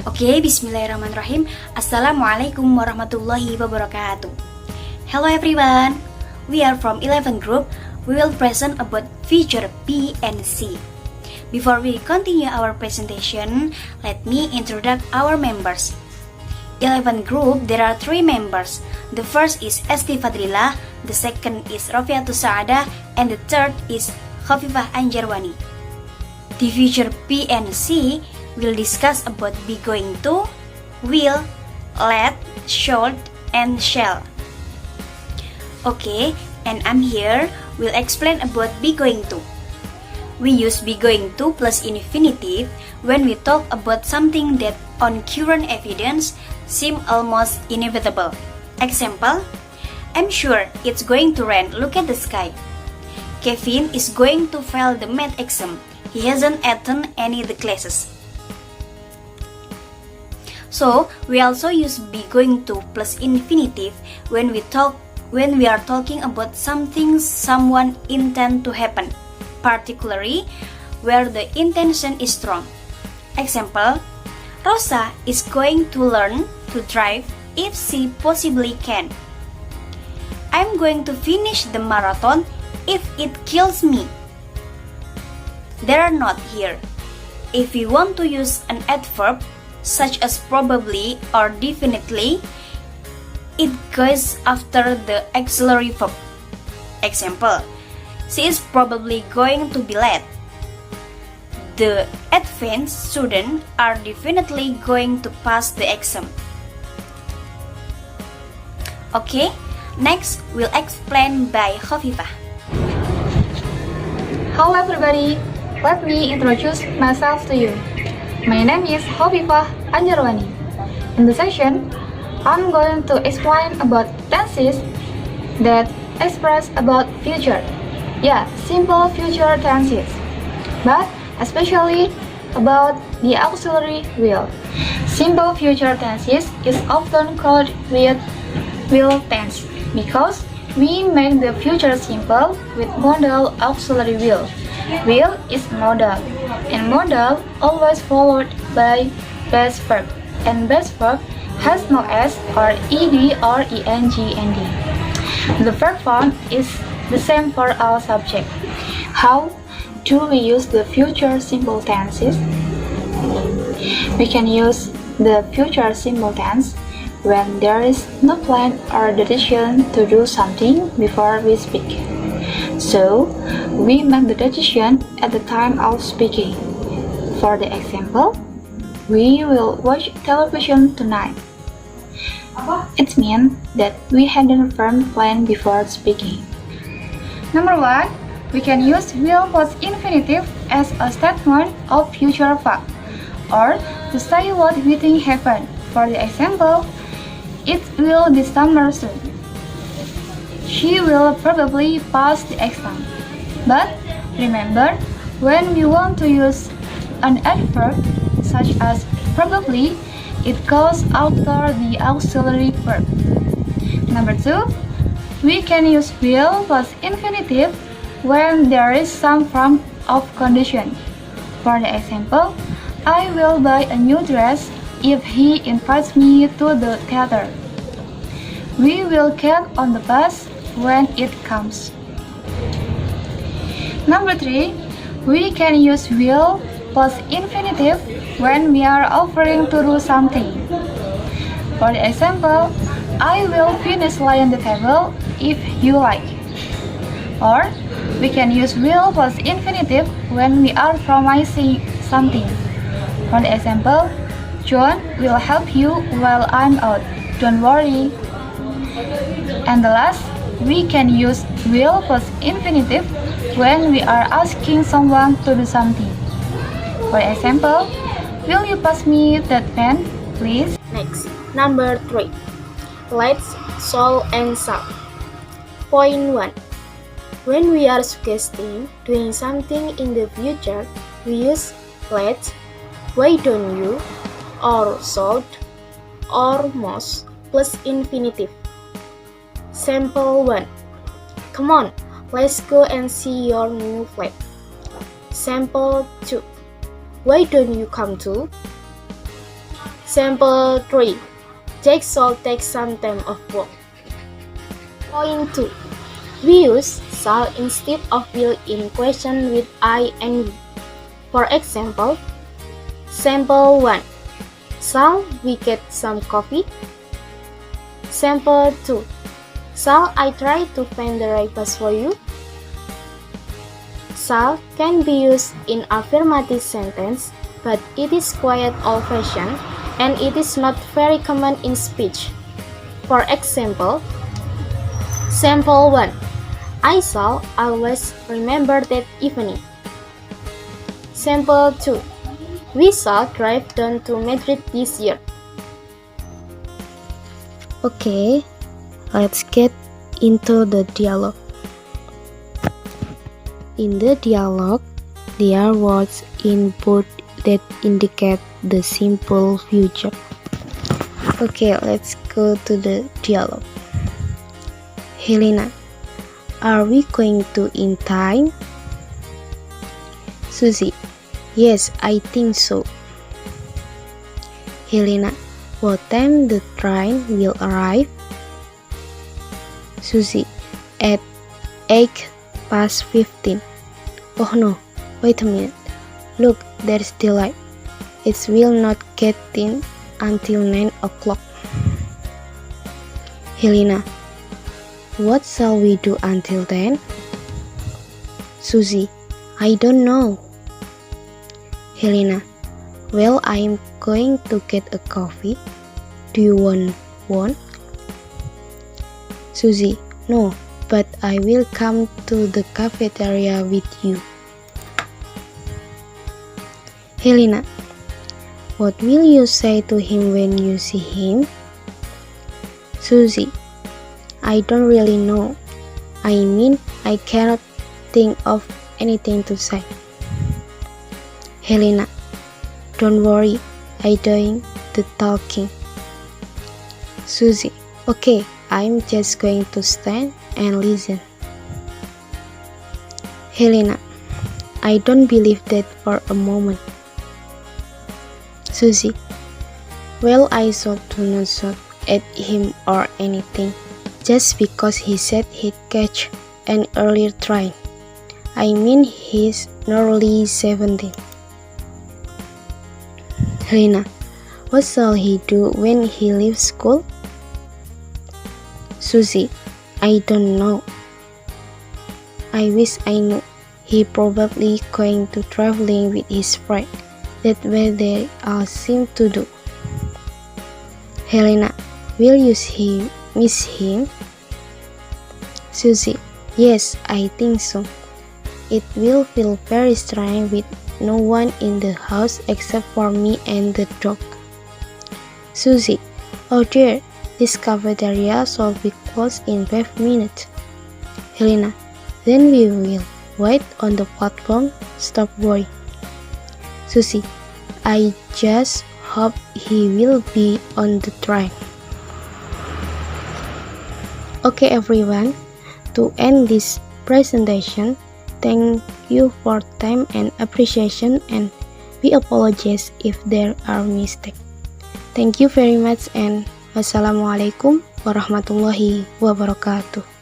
Oke, bismillahirrahmanirrahim. Assalamualaikum warahmatullahi wabarakatuh. Hello everyone. We are from 11 group. We will present about feature B and C. Before we continue our presentation, let me introduce our members. 11 group, there are 3 members. The first is Esti Fadlilah, the second is Rofiatus Sa'adah, and the third is Khofifah Anjarwani. The feature B and C will discuss about be going to, will, let, should, and shall. Okay, and I'm here will explain about be going to. We use be going to plus infinitive when we talk about something that on current evidence seem almost inevitable. Example, I'm sure it's going to rain, look at the sky. Kevin is going to fail the math exam. He hasn't attended any of the classes. So, we also use be going to plus infinitive when we are talking about something someone intend to happen, particularly where the intention is strong. Example, Rosa is going to learn to drive if she possibly can. I'm going to finish the marathon if it kills me. They are not here. If we want to use an adverb such as probably or definitely, it goes after the auxiliary verb. Example, she is probably going to be late. The advanced students are definitely going to pass the exam. Okay, next we'll explain by Khofifah. Hello everybody, let me introduce myself to you. My name is Khofifah Anjarwani. In this session, I'm going to explain about tenses that express about future. Yeah, simple future tenses. But especially about the auxiliary will. Simple future tenses is often called with will tense because we make the future simple with modal auxiliary will. Will is modal, and modal always followed by base verb, and base verb has no s or ed or eng nd. The verb form is the same for all subject. How do we use the future simple tenses? We can use the future simple tense when there is no plan or decision to do something before we speak. So, we make the decision at the time of speaking. For the example, we will watch television tonight. It means that we had a firm plan before speaking. Number 1, we can use will plus infinitive as a statement of future fact, or to say what we think happened. For the example, it will be summer soon. She will probably pass the exam. But remember, when we want to use an adverb such as probably, it goes after the auxiliary verb. Number 2, we can use will plus infinitive when there is some form of condition. For the example, I will buy a new dress if he invites me to the theater. We will get on the bus when it comes. Number 3, we can use will plus infinitive when we are offering to do something. For the example, I will finish laying the table if you like. Or we can use will plus infinitive when we are promising something. For the example, John will help you while I'm out. Don't worry. And the last, we can use will plus infinitive when we are asking someone to do something. For example, will you pass me that pen, please? Next, number 3. Let's, shall, and shall. Point 1. When we are suggesting doing something in the future, we use let, why don't you, or should, or must plus infinitive. Sample 1. Come on, let's go and see your new flat. Sample 2. Why don't you come too? Sample 3. Jake shall take some time off work. Point 2. We use shall instead of will in question with I and we. For example, sample 1. Shall we get some coffee? Sample 2. Shall I try to find the right bus for you? Shall can be used in affirmative sentence, but it is quite old-fashioned and it is not very common in speech. For example, sample 1. I shall always remember that evening. Sample 2. We shall drive down to Madrid this year. Okay, let's get into the dialogue. In the dialogue, there are words in bold that indicate the simple future. Okay, let's go to the dialogue. Helena, are we going to in time? Susie, yes, I think so. Helena, what time the train will arrive? Susie, at 8:15. Oh no, wait a minute. Look, there's the light. It will not get in until 9 o'clock. Helena, what shall we do until then? Susie, I don't know. Helena, well, I'm going to get a coffee. Do you want one? Susie, no, but I will come to the cafeteria with you. Helena, what will you say to him when you see him? Susie, I don't really know. I mean, I cannot think of anything to say. Helena, don't worry, I'm doing the talking. Susie, okay, I'm just going to stand and listen. Helena, I don't believe that for a moment. Susie, well, I should not shout at him or anything, just because he said he'd catch an earlier train. I mean, he's nearly 17. Helena, what shall he do when he leaves school? Susie, I don't know. I wish I knew. He probably going to traveling with his friend. That's what they all seem to do. Helena, will you miss him? Susie, yes, I think so. It will feel very strange with no one in the house except for me and the dog. Susie, oh dear, this cafeteria shall be closed in 5 minutes. Helena, then we will wait on the platform. Stop worrying. Susie, I just hope he will be on the train. Okay everyone, to end this presentation, thank you for time and appreciation, and we apologize if there are mistakes. Thank you very much, and wassalamualaikum warahmatullahi wabarakatuh.